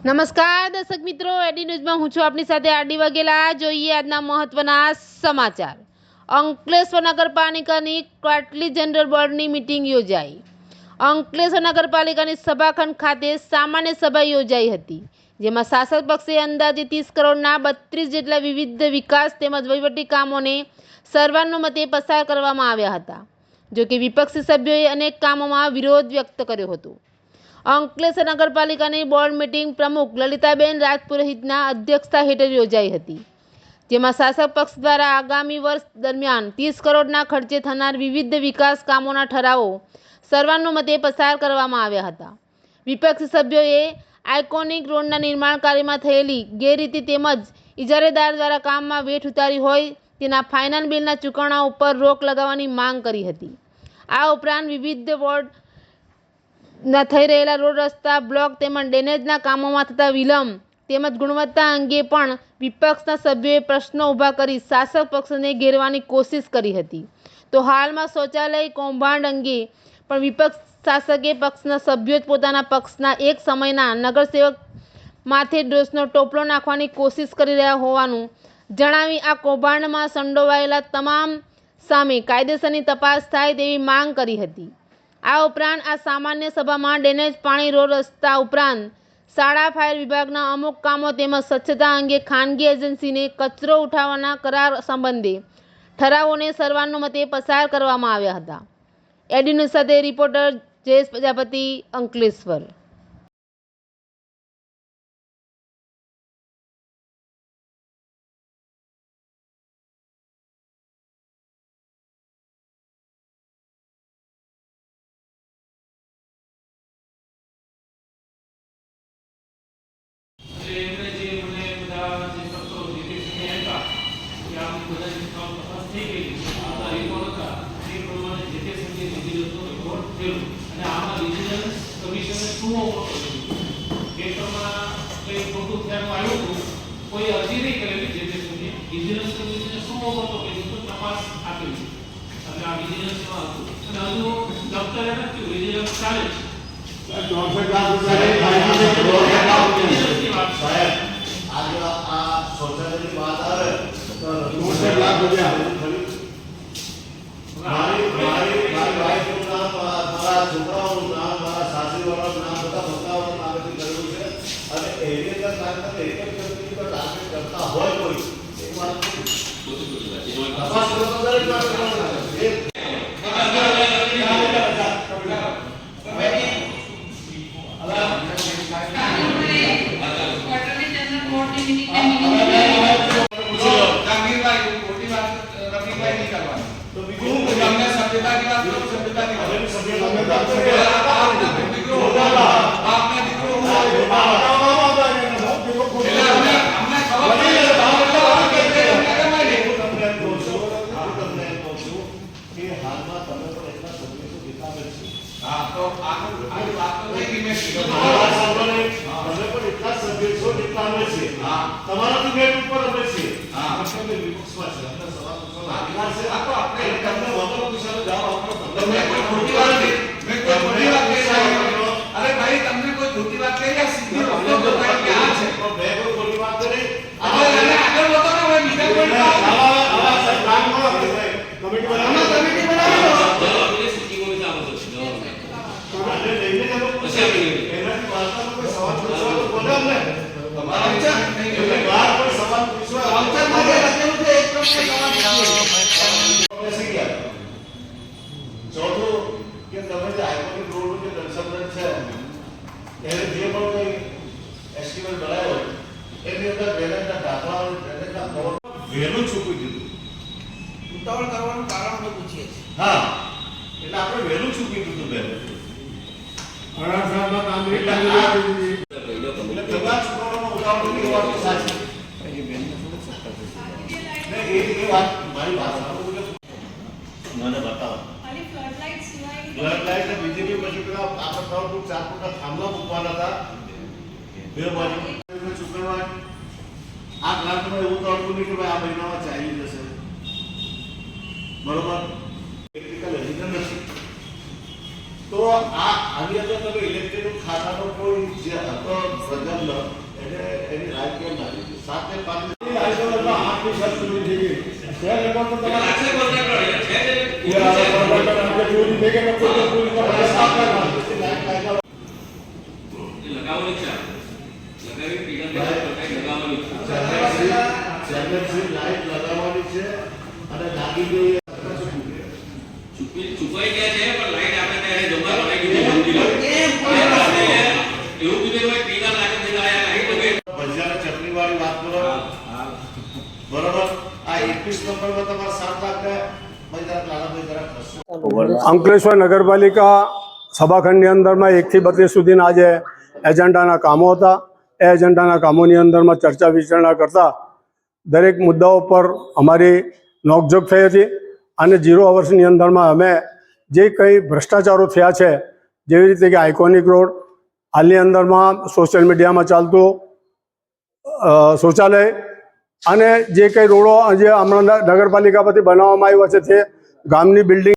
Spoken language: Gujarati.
નમસ્કાર દર્શક મિત્રો, એડી ન્યૂઝમાં હું છું આપની સાથે આરડી વાઘેલા। જોઈએ આજના મહત્વના સમાચાર। અંકલેશ્વર નગરપાલિકાની ક્વાર્ટરલી જનરલ બોર્ડની મીટિંગ યોજાઈ। અંકલેશ્વર નગરપાલિકાની સભાખંડ ખાતે સામાન્ય સભા યોજાઈ હતી, જેમાં શાસક પક્ષે અંદાજે 30 કરોડના 32 જેટલા વિવિધ વિકાસ તેમજ વહીવટી કામોને સર્વાનુમતે પસાર કરવામાં આવ્યા હતા। જોકે વિપક્ષી સભ્યોએ અનેક કામોમાં વિરોધ વ્યક્ત કર્યો હતો। અંકલેશ્વર નગરપાલિકાની બોર્ડ મીટિંગ પ્રમુખ લલિતાબેન રાજપુરોહિતના અધ્યક્ષતા હેઠળ યોજાઈ હતી, જેમાં શાસક પક્ષ દ્વારા આગામી વર્ષ દરમિયાન 30 કરોડના ખર્ચે થનાર વિવિધ વિકાસ કામોના ઠરાવો સર્વાનુમતે પસાર કરવામાં આવ્યા હતા। વિપક્ષી સભ્યોએ આઇકોનિક રોડના નિર્માણ કાર્યમાં થયેલી ગેરરીતિ તેમજ ઇજારેદાર દ્વારા કામમાં વેઠ ઉતારી હોય તેના ફાઇનાન્સ બિલના ચૂકવણા ઉપર રોક લગાવવાની માંગ કરી હતી। આ ઉપરાંત વિવિધ વોર્ડ થઈ રહેલા રોડ રસ્તા બ્લોક તેમજ ડ્રેનેજના કામોમાં થતા વિલંબ તેમજ ગુણવત્તા અંગે પણ વિપક્ષના સભ્યોએ પ્રશ્નો ઊભા કરી શાસક પક્ષને ઘેરવાની કોશિશ કરી હતી। તો હાલમાં શૌચાલય કૌભાંડ અંગે પણ વિપક્ષ શાસકે પક્ષના સભ્યો જ પોતાના પક્ષના એક સમયના નગરસેવક માથે દોષનો ટોપલો નાખવાની કોશિશ કરી રહ્યા હોવાનું જણાવી આ કૌભાંડમાં સંડોવાયેલા તમામ સામે કાયદેસરની તપાસ થાય તેવી માંગ કરી હતી। આ ઉપરાંત આ સામાન્ય સભામાં ડ્રેનેજ, પાણી, રોડ રસ્તા ઉપરાંત શાળા, ફાયર વિભાગના અમુક કામો તેમજ સ્વચ્છતા અંગે ખાનગી એજન્સીને કચરો ઉઠાવવાના કરાર સંબંધે ઠરાવોને સર્વાનુમતે પસાર કરવામાં આવ્યા હતા। એડી ન્યૂઝ સાથે રિપોર્ટર જયેશ પ્રજાપતિ, અંકલેશ્વર। કોઈ અરજી નહીં કરેલી જે તે સુધી વિજિલન્સ કમિશને શું ઓગળતો કે તો તપાસ આપેલી એટલે આ વિજિલન્સમાં હતું અને હજુ દફતરે નથી વિજિલન્સ ચાલે છે 64 લાખ રૂપિયા સાહેબ આજે આ શૌચાલયની વાત આવે તો 64 લાખ રૂપિયા મારી વાઈફનું નામ, મારા છોકરાઓનું નામ, મારા સાસરીવાળાનું નામ બધા બતાવવાનું નામેથી કર્યું છે અને એરિયા કાર્યક્રમ એક જ વ્યક્તિ પર ટાર્ગેટ કરતા હોય કોઈ એક વાત તપાસ કરો તો દરેક વાત કરવાની તમારાથી મેટ ઉપર અમે છીએ આપણે વિપક્ષમાં છે આપણે સવાલ પૂછવાનો અધિકાર છે આ તો આપણે તમને વગર પૂછવાનો જવાબ આપો તમને કોઈ ખોટી વાત નહીં મેં કોઈ ખોટી વાત કહી અરે ભાઈ તમને કોઈ ખોટી વાત કહી આ સીધી વસ્તુ બતાવી કે આ છે તો મેં કોઈ ખોટી વાત કરી આપણે આગળ વધો ને હવે બીજા કોઈ આવા સરકાર નો કમિટી બનાવો આપણે સીધી કોઈ જાવ છો આપણે લઈને જાવ પછી એનાથી વાર્તાનો કોઈ સવાલ પૂછવાનો બોલો અમને તમારા નહીં બાર કોઈ સવાલ પૂછવા આવતા માટે લખેલું છે એક પ્રશ્ન સવાલ પૂછ્યો ચોથું કે તમે જે આઇકોનિક રોડ જે કન્સલ્ટન્ટ છે એને જે પણ કોઈ એસ્ટિમેટ બનાવ્યો એની અંદર બેલેન્સના દાખલા અને બેલેન્સના કવર વહેલું ચૂકવી દીધું ઉતાવળ કરવાનું કારણ અમે પૂછીએ છીએ હા એટલે આપણે વહેલું ચૂકવી દીધું બેલેન્સ 18 સાલમાં કામ નહીં કરી મારી વાત મને બતાવો ફ્લડ લાઈટ બીજેપી પછી પેલા આપણે 3 ફૂટ 4 ફૂટના થાંભલા મૂકવાના હતા બે બાજુ ચૂકવવા આ ગ્રાન્ટમાં એવું તો હતું નહીં કે ભાઈ આ મહિનામાં ચાલી જશે બરોબર ટેકનિકલ એજિટન નથી તો આ આની અંદર તમે ઇલેક્ટ્રિક ખાતાનો કોઈ જે હતો પ્રજ્ઞ એને એની રાઈટ કેમ ના લીધી 7 ને 5 આઈસો એટલે 8 ની શરત પૂરી થઈ ગઈ છે રેકોર્ડ તો તમારે આક્ષેપ કોન્ટ્રાક્ટર છે જે કોન્ટ્રાક્ટર આપણે ચોરી થઈ ગઈ તો કોઈ પૂરી કરવા સાફ ના લગાવવાની છે લગાવી પીડા લગાવવાની છે ચેમ્પિયનશિપ લાઈટ લગાવવાની છે અને લાગી ગઈ છુપાઈ ગયા છે પણ લાઈટ આપણે ત્યારે જમવા બનાવી દીધી એવું કીધું હોય પીડા લાગે દેખાયા લાઈટ લગે ભજીયાની ચટણી વાળી વાત કરો બરોબર આ 21 નંબરમાં તમારા 7 લાખ ને ભાઈ જરા લાલાભાઈ જરા ખસો અંકલેશ્વર નગરપાલિકા સભાખંડની અંદરમાં 1 થી 32 સુધીના આજે એજન્ડાના કામો હતા. એ એજન્ડાના કામોની અંદરમાં ચર્ચા વિચારણા કરતા દરેક મુદ્દાઓ પર અમારી નોકઝોક થઈ હતી અને 0 અવર્સની અંદરમાં અમે જે કંઈ ભ્રષ્ટાચારો થયા છે, જેવી રીતે કે આઇકોનિક રોડ, હાલની અંદરમાં સોશિયલ મીડિયામાં ચાલતું શૌચાલય અને જે કંઈ રોડો જે હમણાં નગરપાલિકા પરથી બનાવવામાં આવ્યા છે તે ગામની બિલ્ડિંગ